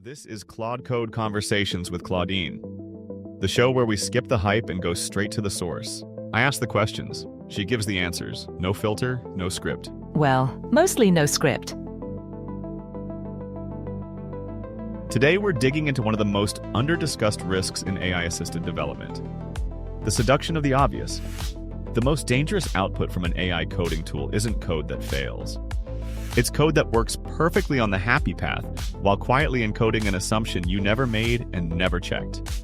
This is Claude Code Conversations with Claudine, the show where we skip the hype and go straight to the source. I ask the questions. She gives the answers. No filter, no script. Well, mostly no script. Today we're digging into one of the most under-discussed risks in AI-assisted development. The seduction of the obvious. The most dangerous output from an AI coding tool isn't code that fails. It's code that works perfectly on the happy path, while quietly encoding an assumption you never made and never checked.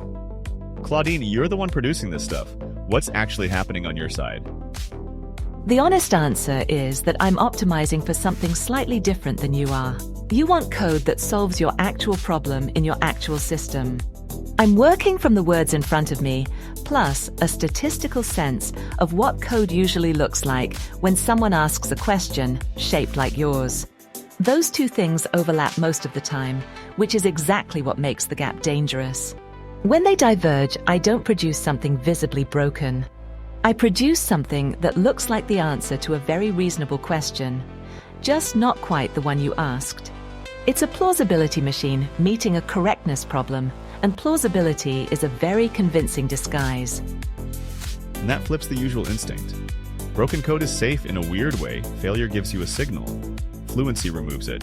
Claudine, you're the one producing this stuff. What's actually happening on your side? The honest answer is that I'm optimizing for something slightly different than you are. You want code that solves your actual problem in your actual system. I'm working from the words in front of me, plus a statistical sense of what code usually looks like when someone asks a question shaped like yours. Those two things overlap most of the time, which is exactly what makes the gap dangerous. When they diverge, I don't produce something visibly broken. I produce something that looks like the answer to a very reasonable question, just not quite the one you asked. It's a plausibility machine meeting a correctness problem, and plausibility is a very convincing disguise. And that flips the usual instinct. Broken code is safe in a weird way. Failure gives you a signal. Fluency removes it.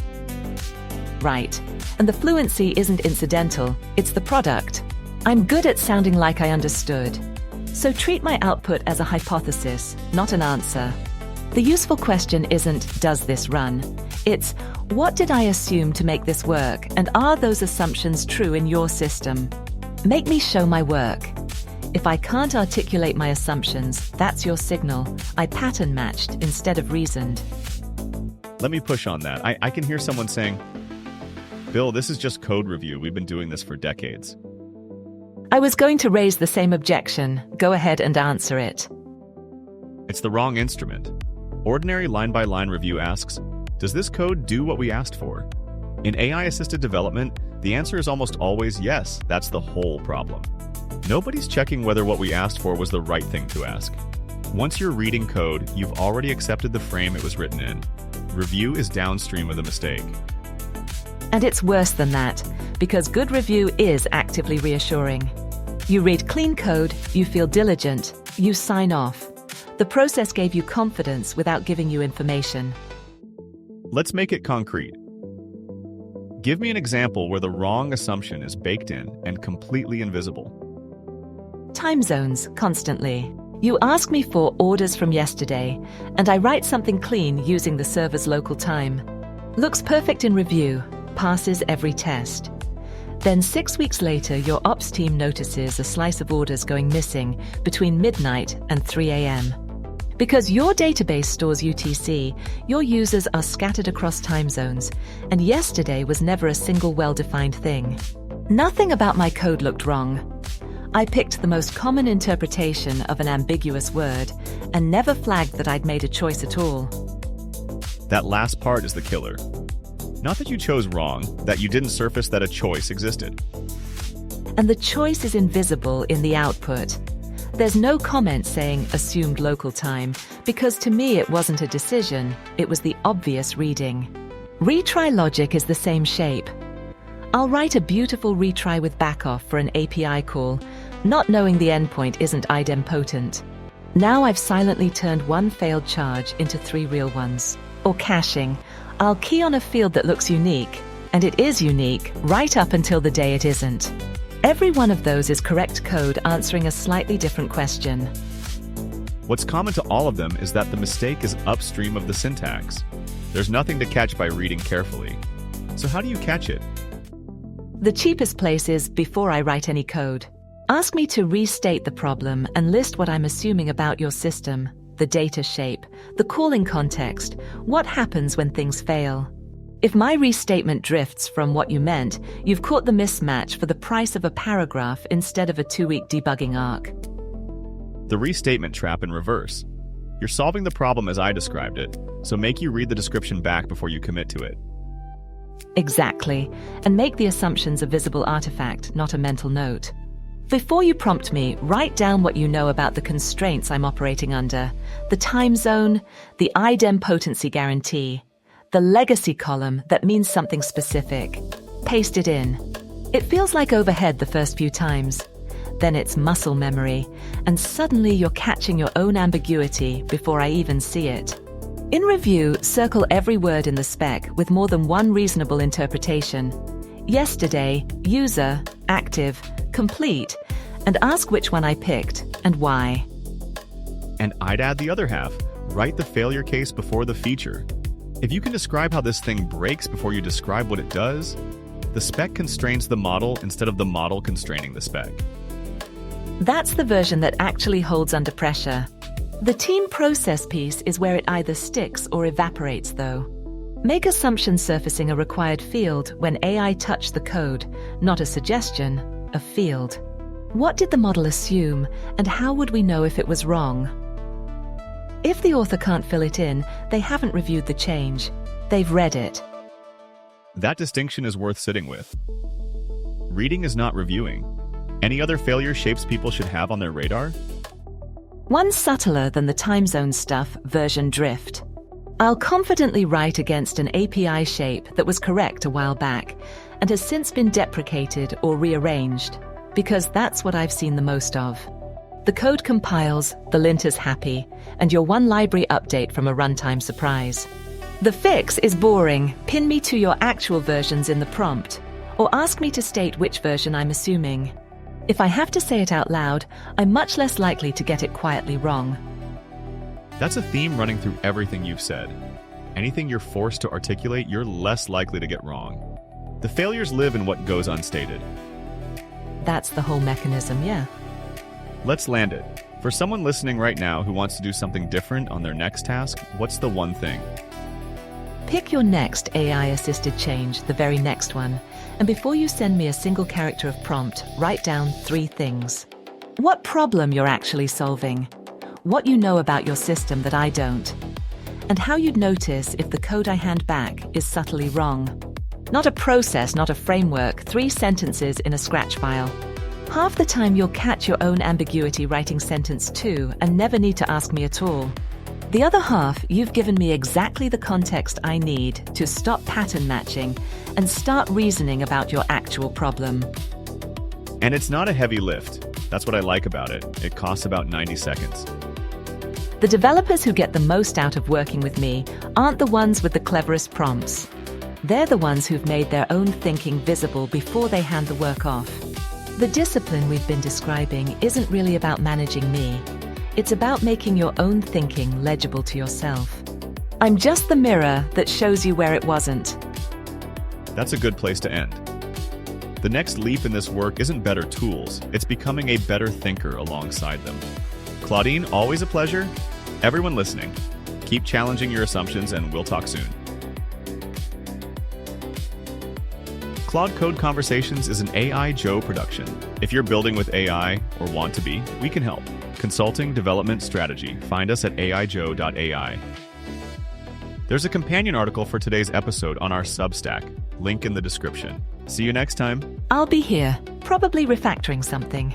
Right. And the fluency isn't incidental, it's the product. I'm good at sounding like I understood. So treat my output as a hypothesis, not an answer. The useful question isn't, does this run? It's, what did I assume to make this work, and are those assumptions true in your system? Make me show my work. If I can't articulate my assumptions, that's your signal. I pattern matched instead of reasoned. Let me push on that. I can hear someone saying, Bill, this is just code review. We've been doing this for decades. I was going to raise the same objection. Go ahead and answer it. It's the wrong instrument. Ordinary line-by-line review asks, does this code do what we asked for? In AI-assisted development, the answer is almost always yes. That's the whole problem. Nobody's checking whether what we asked for was the right thing to ask. Once you're reading code, you've already accepted the frame it was written in. Review is downstream of the mistake. And it's worse than that, because good review is actively reassuring. You read clean code, you feel diligent, you sign off. The process gave you confidence without giving you information. Let's make it concrete. Give me an example where the wrong assumption is baked in and completely invisible. Time zones, constantly. You ask me for orders from yesterday, and I write something clean using the server's local time. Looks perfect in review, passes every test. Then 6 weeks later, your ops team notices a slice of orders going missing between midnight and 3 a.m. Because your database stores UTC, your users are scattered across time zones, and yesterday was never a single well-defined thing. Nothing about my code looked wrong. I picked the most common interpretation of an ambiguous word and never flagged that I'd made a choice at all. That last part is the killer. Not that you chose wrong, that you didn't surface that a choice existed. And the choice is invisible in the output. There's no comment saying assumed local time, because to me it wasn't a decision, it was the obvious reading. Retry logic is the same shape. I'll write a beautiful retry with backoff for an API call, not knowing the endpoint isn't idempotent. Now I've silently turned one failed charge into 3 real ones. Or caching. I'll key on a field that looks unique, and it is unique right up until the day it isn't. Every one of those is correct code answering a slightly different question. What's common to all of them is that the mistake is upstream of the syntax. There's nothing to catch by reading carefully. So how do you catch it? The cheapest place is before I write any code. Ask me to restate the problem and list what I'm assuming about your system, the data shape, the calling context, what happens when things fail. If my restatement drifts from what you meant, you've caught the mismatch for the price of a paragraph instead of a 2-week debugging arc. The restatement trap in reverse. You're solving the problem as I described it, so make you read the description back before you commit to it. Exactly, and make the assumptions a visible artifact, not a mental note. Before you prompt me, write down what you know about the constraints I'm operating under, the time zone, the idempotency guarantee, the legacy column that means something specific. Paste it in. It feels like overhead the first few times. Then it's muscle memory, and suddenly you're catching your own ambiguity before I even see it. In review, circle every word in the spec with more than one reasonable interpretation. Yesterday, user, active, complete, and ask which one I picked and why. And I'd add the other half. Write the failure case before the feature. If you can describe how this thing breaks before you describe what it does, the spec constrains the model instead of the model constraining the spec. That's the version that actually holds under pressure. The team process piece is where it either sticks or evaporates, though. Make assumption surfacing a required field when AI touched the code, not a suggestion, a field. What did the model assume, and how would we know if it was wrong? If the author can't fill it in, they haven't reviewed the change. They've read it. That distinction is worth sitting with. Reading is not reviewing. Any other failure shapes people should have on their radar? One subtler than the time zone stuff, version drift. I'll confidently write against an API shape that was correct a while back and has since been deprecated or rearranged, because that's what I've seen the most of. The code compiles, the lint is happy, and your one library update from a runtime surprise. The fix is boring. Pin me to your actual versions in the prompt, or ask me to state which version I'm assuming. If I have to say it out loud, I'm much less likely to get it quietly wrong. That's a theme running through everything you've said. Anything you're forced to articulate, you're less likely to get wrong. The failures live in what goes unstated. That's the whole mechanism, yeah. Let's land it. For someone listening right now who wants to do something different on their next task, what's the one thing? Pick your next AI-assisted change, the very next one, and before you send me a single character of prompt, write down 3 things. What problem you're actually solving, what you know about your system that I don't, and how you'd notice if the code I hand back is subtly wrong. Not a process, not a framework, 3 sentences in a scratch file. Half the time you'll catch your own ambiguity writing sentence 2 and never need to ask me at all. The other half, you've given me exactly the context I need to stop pattern matching and start reasoning about your actual problem. And it's not a heavy lift. That's what I like about it. It costs about 90 seconds. The developers who get the most out of working with me aren't the ones with the cleverest prompts. They're the ones who've made their own thinking visible before they hand the work off. The discipline we've been describing isn't really about managing me. It's about making your own thinking legible to yourself. I'm just the mirror that shows you where it wasn't. That's a good place to end. The next leap in this work isn't better tools, it's becoming a better thinker alongside them. Claudine, always a pleasure. Everyone listening, keep challenging your assumptions and we'll talk soon. Claude Code Conversations is an AI Joe production. If you're building with AI or want to be, we can help. Consulting, development, strategy. Find us at aijoe.ai. There's a companion article for today's episode on our Substack. Link in the description. See you next time. I'll be here, probably refactoring something.